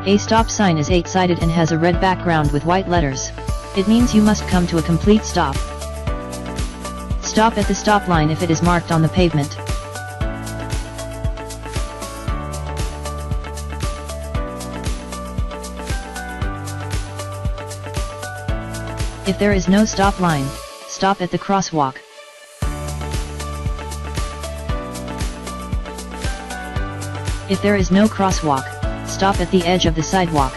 A stop sign is 8-sided and has a red background with white letters. It means you must come to a complete stop. Stop at the stop line if it is marked on the pavement. If there is no stop line, stop at the crosswalk. If there is no crosswalk, stop at the edge of the sidewalk.